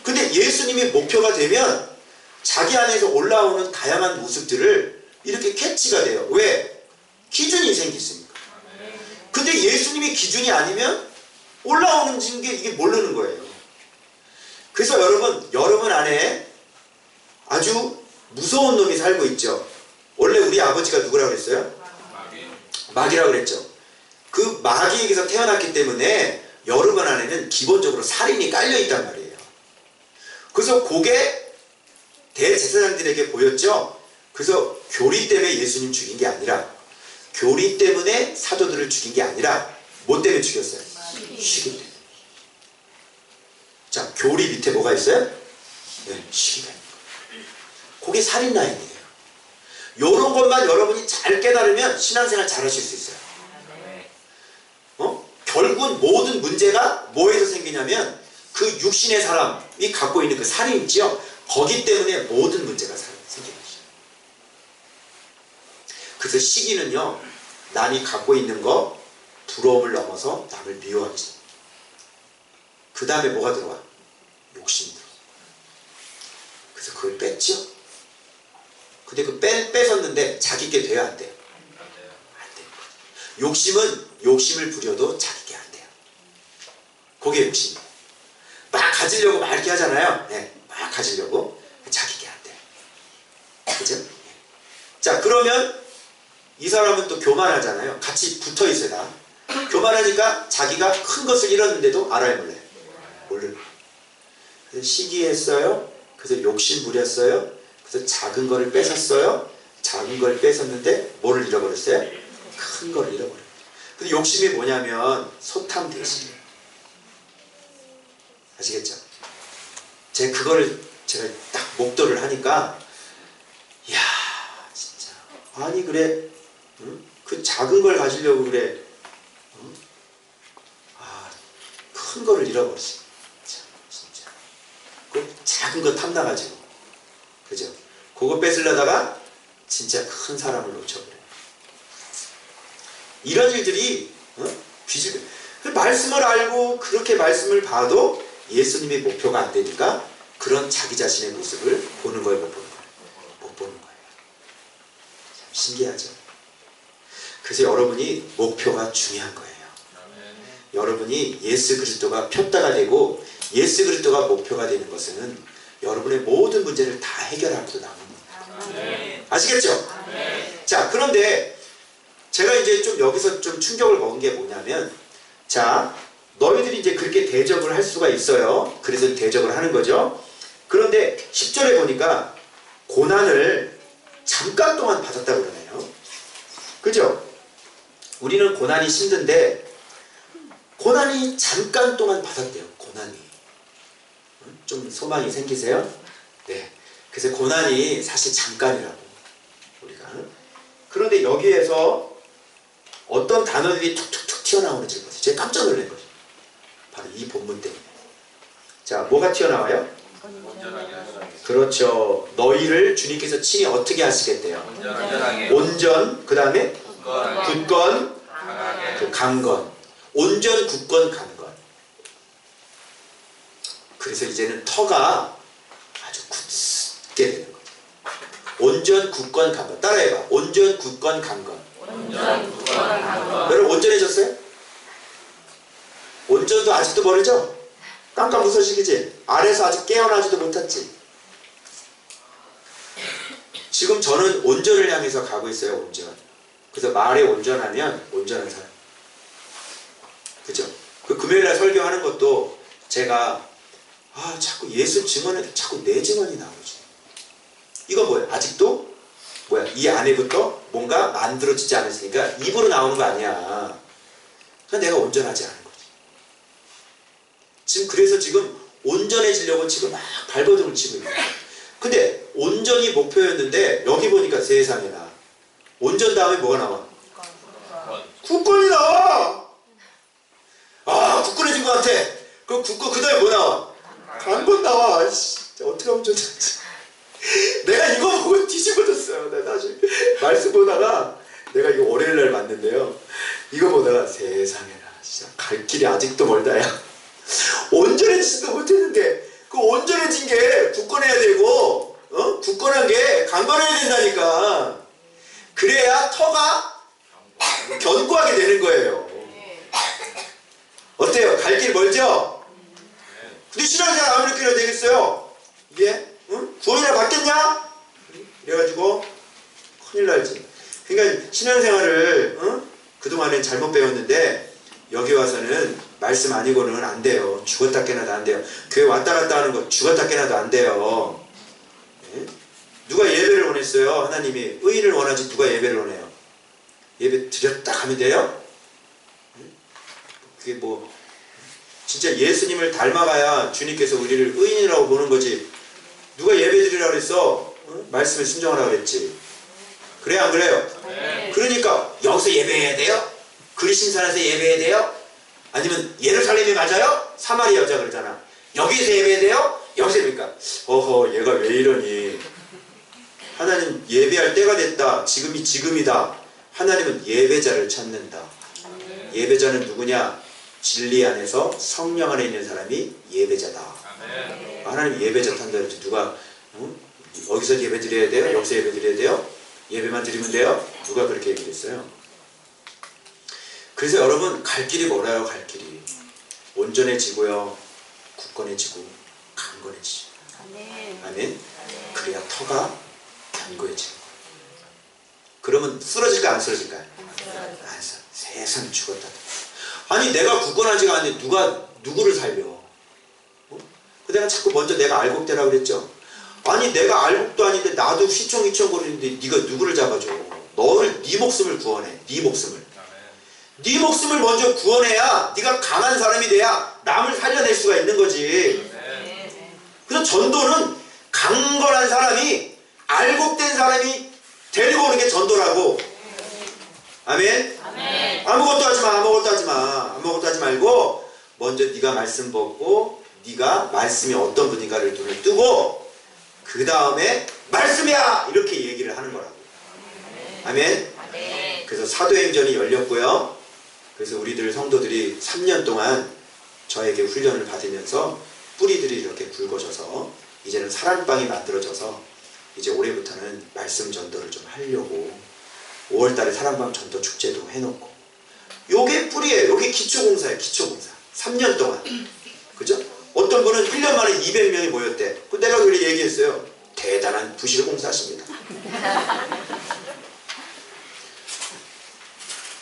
근데 예수님이 목표가 되면 자기 안에서 올라오는 다양한 모습들을 이렇게 캐치가 돼요. 왜? 기준이 생기니까. 근데 예수님이 기준이 아니면 올라오는 게 이게 모르는 거예요. 그래서 여러분 안에 아주 무서운 놈이 살고 있죠. 원래 우리 아버지가 누구라고 그랬어요? 마귀라고 그랬죠. 그 마귀에게서 태어났기 때문에 여러분 안에는 기본적으로 살인이 깔려있단 말이에요. 그래서 그게 대제사장들에게 보였죠. 그래서 교리 때문에 예수님 죽인 게 아니라, 교리 때문에 사도들을 죽인 게 아니라 뭐 때문에 죽였어요? 시기 때문에. 자, 교리 밑에 뭐가 있어요? 네, 시기가 있는 거예요. 그게 살인 라인이에요. 요런 것만 여러분이 잘 깨달으면 신앙생활 잘 하실 수 있어요. 결국은 모든 문제가 뭐에서 생기냐면 그 육신의 사람이 갖고 있는 그 살이 있지요. 거기 때문에 모든 문제가 생기는 거죠. 그래서 시기는요, 남이 갖고 있는 거 부러움을 넘어서 남을 미워하기 시작해요. 그 다음에 뭐가 들어와? 욕심이 들어와. 그래서 그걸 뺐죠. 근데 그 뺏었는데 자기께 돼야 안 돼요? 안 돼요. 욕심은 욕심을 부려도 자기께 안 돼요. 그게 욕심이에요. 막 가지려고 막 이렇게 하잖아요. 네, 막 가지려고 자기게 안 돼. 그죠? 자, 그러면 이 사람은 또 교만하잖아요. 같이 붙어 있어요, 다. 교만하니까 자기가 큰 것을 잃었는데도 알아요, 몰라요? 모르는. 그래서 시기했어요. 그래서 욕심 부렸어요. 그래서 작은 거를 뺏었어요. 작은 걸 뺏었는데 뭐를 잃어버렸어요? 큰 걸 잃어버려요. 근데 욕심이 뭐냐면 소탐 대신이에요. 아시겠죠? 제가 딱 목도를 하니까, 이야, 진짜. 아니, 그래. 응? 그 작은 걸 가지려고 그래. 응? 아, 큰 거를 잃어버렸어. 진짜. 그 작은 거 탐나가지고. 그죠? 그거 뺏으려다가 진짜 큰 사람을 놓쳐버려요. 이런 일들이, 그 말씀을 알고 그렇게 말씀을 봐도 예수님의 목표가 안 되니까 그런 자기 자신의 모습을 보는 거예요, 못 보는 거예요? 못 보는 거예요. 참 신기하죠? 그래서 여러분이 목표가 중요한 거예요. 여러분이 예수 그리스도가 표다가 되고 예수 그리스도가 목표가 되는 것은 여러분의 모든 문제를 다 해결하고도 남습니다. 아시겠죠? 자, 그런데 제가 이제 좀 여기서 좀 충격을 먹은 게 뭐냐면, 자, 너희들이 이제 그렇게 대적을 할 수가 있어요. 그래서 대적을 하는 거죠. 그런데 10절에 보니까 고난을 잠깐 동안 받았다고 그러네요. 그죠? 우리는 고난이 힘든데 고난이 잠깐 동안 받았대요. 고난이. 좀 소망이 생기세요? 네. 그래서 고난이 사실 잠깐이라고 우리가. 그런데 여기에서 어떤 단어들이 툭툭툭 튀어나오는지 보세요. 제가 깜짝 놀란 거죠. 바로 이 본문 때문에. 자, 뭐가 튀어나와요? 그렇죠. 너희를 주님께서 친히 어떻게 하시겠대요? 온전, 그 다음에 굳건, 그 강건. 온전, 굳건, 강건. 그래서 이제는 터가 아주 굳게 되는 거죠. 온전, 굳건, 강건. 따라해봐. 온전, 굳건, 강건. 여러분 온전해졌어요? 온전도 아직도 모르죠? 깜깜무소식이지? 아래서 아직 깨어나지도 못했지? 지금 저는 온전을 향해서 가고 있어요. 온전. 그래서 말에 온전하면 온전한 사람. 그죠? 그 금요일날 설교하는 것도 제가 자꾸 예수 증언에 자꾸 내 증언이 나오지. 이건 뭐예요? 아직도 뭐야? 이 안에부터 뭔가 만들어지지 않았으니까 입으로 나오는 거 아니야. 그냥 내가 온전하지 않은 거지. 지금 그래서 지금 온전해지려고 지금 막 발버둥을 치고 있는 거야. 근데 온전이 목표였는데 여기 보니까 세상에나 온전 다음에 뭐가 나와? 굳건이 나와. 굳건해진 것 같아. 그럼 굳건 그 다음에 뭐 나와? 강건 나와. 진짜 어떻게 하면 좋지? 내가 이거 보고 뒤집어졌어요. 내가 사실 말씀 보다가 내가 이거 월요일날 봤는데요. 이거 보다가 세상에나 진짜 갈 길이 아직도 멀다야. 온전해지지도 못했는데 그 온전해진 게 굳건해야 되고 굳건한 게 강건해야 된다니까. 그래야 터가 견고하게 되는 거예요. 어때요? 갈 길 멀죠? 근데 신앙생활 아무리 이렇게 해야 되겠어요? 이게 구원이나 받겠냐? 이래가지고 큰일 날지. 그러니까 신앙생활을 그동안엔 잘못 배웠는데 여기 와서는 말씀 아니고는 안 돼요. 죽었다 깨나도 안 돼요. 교회 왔다 갔다 하는 거 죽었다 깨나도 안 돼요. 네? 누가 예배를 원했어요? 하나님이 의인을 원하지 누가 예배를 원해요? 예배 드렸다 하면 돼요? 그게 뭐 진짜 예수님을 닮아가야 주님께서 우리를 의인이라고 보는 거지. 누가 예배 드리라고 그랬어? 말씀에 순종하라고 그랬지. 그래 안 그래요? 네. 그러니까 여기서 예배해야 돼요? 그리심산에서 예배해야 돼요? 아니면 예루살렘이 맞아요? 사마리아 여자 그러잖아. 여기서 예배해야 돼요? 여기서 예배니까 어허 얘가 왜 이러니. 하나님 예배할 때가 됐다. 지금이 지금이다. 하나님은 예배자를 찾는다. 예배자는 누구냐? 진리 안에서 성령 안에 있는 사람이 예배자다. 하나님 예배자 탄다 그랬지. 누가 여기서 예배 드려야 돼요? 여기서 예배 드려야 돼요? 예배만 드리면 돼요? 누가 그렇게 얘기했어요? 그래서 여러분 갈 길이 멀어요. 갈 길이 온전해지고요, 굳건해지고 강건해지죠. 아멘. 그래야 터가 견고해지는 거예요. 그러면 쓰러질까 안 쓰러질까요? 안 쓰러져. 세상 죽었다. 아니 내가 굳건하지가 않는데 누구를 살려? 내가 자꾸 먼저 내가 알곡대라고 그랬죠. 아니 내가 알곡도 아닌데 나도 휘청휘청거리는데 네가 누구를 잡아줘? 너를 네 목숨을 구원해. 네 목숨을. 네 목숨을 먼저 구원해야 네가 강한 사람이 돼야 남을 살려낼 수가 있는 거지. 그래서 전도는 강건한 사람이 알곡된 사람이 데리고 오는 게 전도라고. 아멘. 아무것도 하지 마. 아무것도 하지 마. 아무것도 하지 말고 먼저 네가 말씀 벗고 네가 말씀이 어떤 분인가를 눈을 뜨고 그 다음에 말씀이야! 이렇게 얘기를 하는 거라고. 아멘. 그래서 사도행전이 열렸고요. 그래서 우리들 성도들이 3년 동안 저에게 훈련을 받으면서 뿌리들이 이렇게 굵어져서 이제는 사랑방이 만들어져서 이제 올해부터는 말씀 전도를 좀 하려고 5월달에 사랑방 전도 축제도 해놓고 요게 뿌리예요. 요게 기초공사예요. 기초공사. 3년 동안. 그죠? 어떤 분은 1년 만에 200명이 모였대. 내가 그렇게 얘기했어요. 대단한 부실 공사십니다.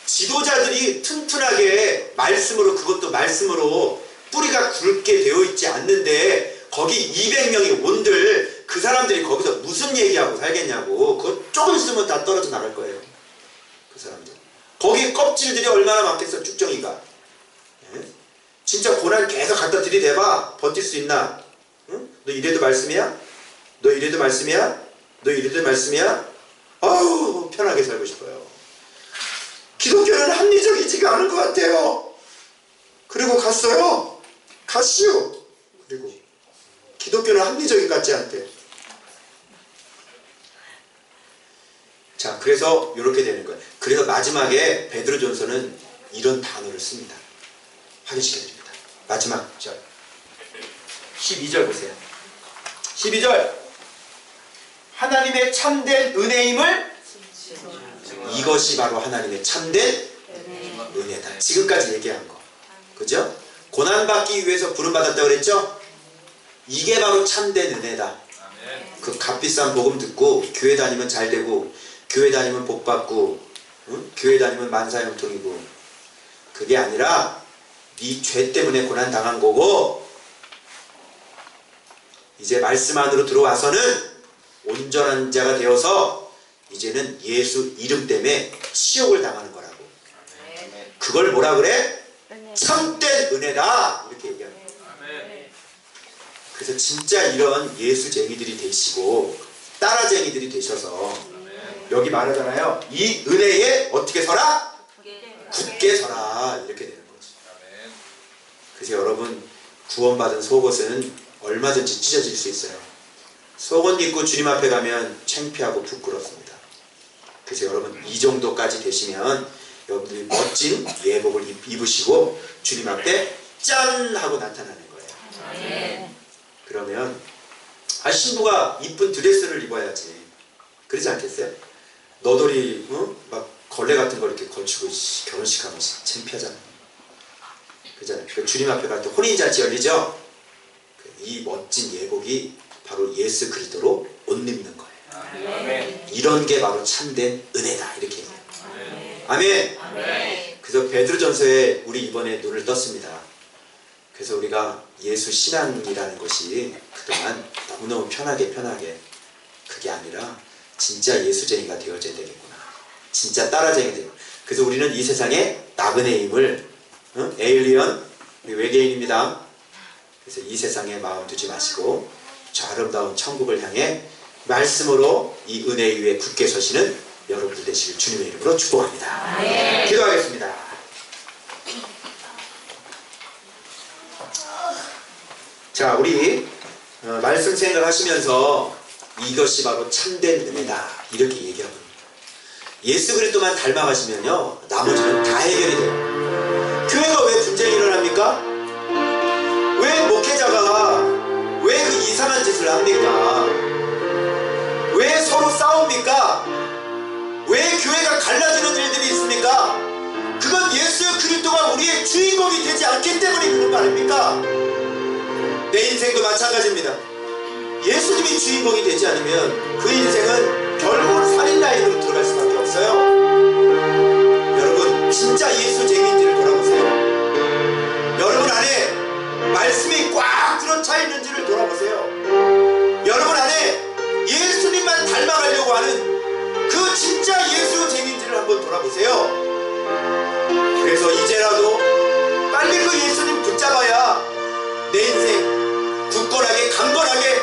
지도자들이 튼튼하게 말씀으로 그것도 말씀으로 뿌리가 굵게 되어 있지 않는데 거기 200명이 온들 그 사람들이 거기서 무슨 얘기하고 살겠냐고. 그거 조금 있으면 다 떨어져 나갈 거예요. 그 사람들. 거기 껍질들이 얼마나 많겠어. 쭉정이가. 진짜 고난 계속 갖다 들이대봐. 버틸 수 있나? 응? 너 이래도 말씀이야? 너 이래도 말씀이야? 너 이래도 말씀이야? 아우 편하게 살고 싶어요. 기독교는 합리적이지가 않은 것 같아요. 그리고 갔어요. 가시오. 그리고 기독교는 합리적인 것 같지 않대. 자, 그래서 이렇게 되는 거예요. 그래서 마지막에 베드로전서는 이런 단어를 씁니다. 확인시켜드립니다. 마지막 절 12절 보세요. 12절 하나님의 참된 은혜임을 이것이 바로 하나님의 참된 은혜다. 지금까지 얘기한 거. 그죠? 고난받기 위해서 부름받았다고 그랬죠? 이게 바로 참된 은혜다. 그 값비싼 복음 듣고 교회 다니면 잘 되고 교회 다니면 복 받고 응? 교회 다니면 만사형통이고 그게 아니라 네 죄 때문에 고난 당한 거고 이제 말씀 안으로 들어와서는 온전한 자가 되어서 이제는 예수 이름 때문에 치욕을 당하는 거라고. 그걸 뭐라 그래? 참된 은혜다 이렇게 얘기합니다. 그래서 진짜 이런 예수쟁이들이 되시고 따라쟁이들이 되셔서 여기 말하잖아요. 이 은혜에 어떻게 서라? 굳게 서라 이렇게 되는 거지. 그래서 여러분 구원받은 속옷은 얼마든지 찢어질 수 있어요. 속옷 입고 주님 앞에 가면 창피하고 부끄럽습니다. 그래서 여러분 이 정도까지 되시면 여러분들이 멋진 예복을 입으시고 주님 앞에 짠 하고 나타나는 거예요. 그러면 신부가 이쁜 드레스를 입어야지. 그러지 않겠어요? 너돌이 막 걸레 같은 거 이렇게 걸치고 결혼식 하면 창피하잖아요. 그잖아요. 그 주님 앞에 갈 때 혼인잔치 열리죠? 이 멋진 예복이 바로 예수 그리스도로 옷 입는 거예요. 아멘. 이런 게 바로 참된 은혜다 이렇게 얘기해요. 아멘. 아멘. 그래서 베드로전서에 우리 이번에 눈을 떴습니다. 그래서 우리가 예수 신앙이라는 것이 그동안 너무너무 편하게 그게 아니라 진짜 예수쟁이가 되어져야 되겠구나. 진짜 따라쟁이가 되겠구나. 그래서 우리는 이 세상에 나그네의 힘을 에일리언 외계인입니다. 그래서 이 세상에 마음 두지 마시고 저 아름다운 천국을 향해 말씀으로 이 은혜 위에 굳게 서시는 여러분들 되시길 주님의 이름으로 축복합니다. 네. 기도하겠습니다. 자, 우리 말씀 생각하시면서 이것이 바로 참된 은혜다 이렇게 얘기하고 예수 그리스도만 닮아가시면요 나머지는 다 해결이 돼요. 교회가 왜 분쟁이 일어납니까? 왜 목회자가 왜 그 이상한 짓을 합니까? 왜 서로 싸웁니까? 왜 교회가 갈라지는 일들이 있습니까? 그건 예수 그리스도가 우리의 주인공이 되지 않기 때문에 그런 거 아닙니까? 내 인생도 마찬가지입니다. 예수님이 주인공이 되지 않으면 그 인생은 결국 살인 라인으로 들어갈 수밖에 없어요. 여러분, 진짜 예수쟁이인지를 돌아보세요. 여러분 안에 말씀이 꽉 들어차 있는지를 돌아보세요. 여러분 안에 예수님만 닮아가려고 하는 그 진짜 예수쟁이인지를 한번 돌아보세요. 그래서 이제라도 빨리 그 예수님 붙잡아야 내 인생 굳건하게 강건하게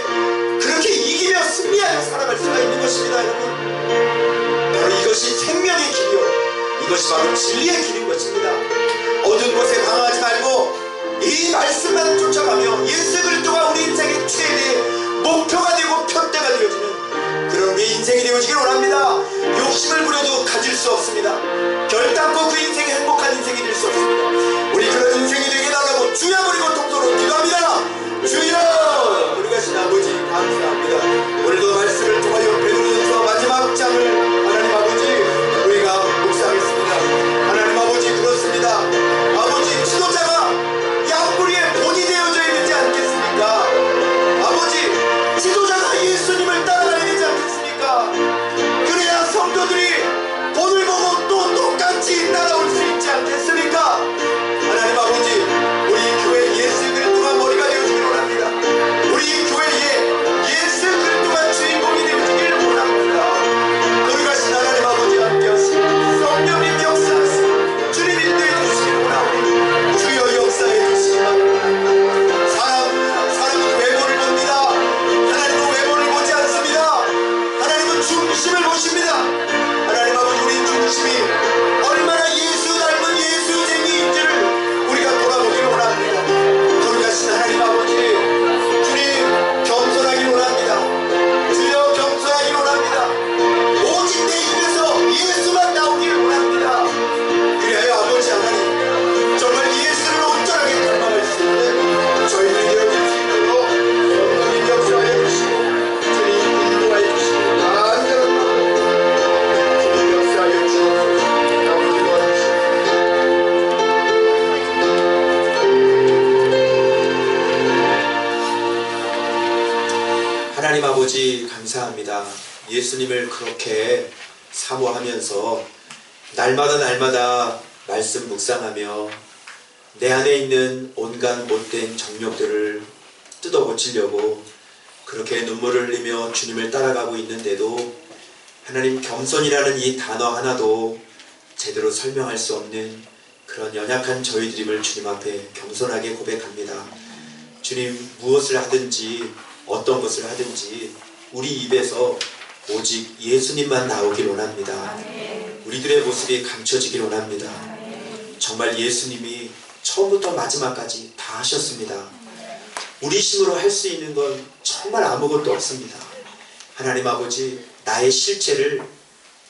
그렇게 이기며 승리하며 살아갈 수가 있는 것입니다. 여러분, 바로 이것이 생명의 길이요, 이것이 바로 진리의 길인 것입니다. 어두운 곳에 방황하지 말고 이 말씀만 쫓아가며 예수 그리스도가 우리 인생의 최대의 목표가 되고 표대가 되어지는 그런 우리 인생이 되어지길 원합니다. 욕심을 부려도 가질 수 없습니다. 결단코 그 인생이 행복한 인생이 될 수 없습니다. 우리 그런 인생이 되게 달라고 주여 부리고 통도로 기도합니다. 주여, 우리 가신 아버지 감사합니다. 오늘도 말씀을 통하여 베드로전서 마지막 장을 하나님 아버지 우리가 묵상했습니다. 하나님 아버지, 그렇습니다. 아버지, 지도자가 양뿌리의 본이 되어져야 되지 않겠습니까? 아버지, 지도자가 예수님을 따라가야 되지 않겠습니까? 그래야 성도들이 본을 보고 또 똑같이 따라올 수 있지 않겠습니까? 하나님 아버지, 우리 교회 예수 그리스도가 머리가 되어주길 원합니다. 우리 교회에 예수 그리스도가 주인공이 되어주길 원합니다. 거룩하신 하나님 아버지 함께 하시고 성령님 역사하시고 주님 인도해 주시길 원하오니 주여 역사해 주시기 바랍니다. 사람은 외모를 봅니다. 하나님은 외모를 보지 않습니다. 하나님은 중심을 보십니다. 하나님 아버지, 우리 중심이 얼마나 예수 닮은 예수쟁이인지를 우리가 돌아보길 원합니다. 거룩하신 하나님 아버지, 주님 겸손하길 원합니다. 주여 겸손하길 원합니다. 오직 내 입에서 예수만 나오길 원합니다. 그래야 아버지 하나님, 정말 예수를 온전하게 닮아갈 수 있는 저희들이 되어질 수 있도록 성령님 역사하여 주시고 주님 인도하여 주시고 안전한 마음으로 주님 역사하여 주옵소서. 기도하십시오. 하나님 아버지 감사합니다. 예수님을 그렇게 사모하면서 날마다 말씀 묵상하며 내 안에 있는 온갖 못된 정욕들을 뜯어고치려고 그렇게 눈물을 흘리며 주님을 따라가고 있는데도 하나님, 겸손이라는 이 단어 하나도 제대로 설명할 수 없는 그런 연약한 저희들임을 주님 앞에 겸손하게 고백합니다. 주님, 무엇을 하든지 어떤 것을 하든지 우리 입에서 오직 예수님만 나오길 원합니다. 우리들의 모습이 감춰지길 원합니다. 정말 예수님이 처음부터 마지막까지 다 하셨습니다. 우리 힘으로 할 수 있는 건 정말 아무것도 없습니다. 하나님 아버지, 나의 실체를,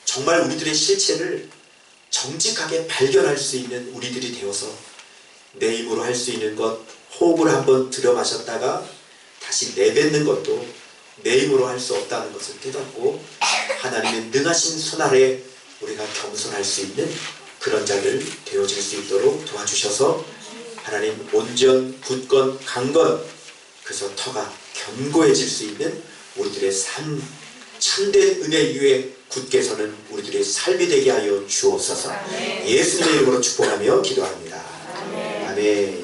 정말 우리들의 실체를 정직하게 발견할 수 있는 우리들이 되어서 내 힘으로 할 수 있는 것, 호흡을 한번 들여 마셨다가 다시 내뱉는 것도 내 힘으로 할 수 없다는 것을 깨닫고 하나님의 능하신 손 아래 우리가 겸손할 수 있는 그런 자들 되어질 수 있도록 도와주셔서 하나님, 온전, 굳건, 강건, 그래서 터가 견고해질 수 있는 우리들의 삶, 참된 은혜 위에 굳게 서는 우리들의 삶이 되게 하여 주옵소서. 예수님의 이름으로 축복하며 기도합니다. 아멘.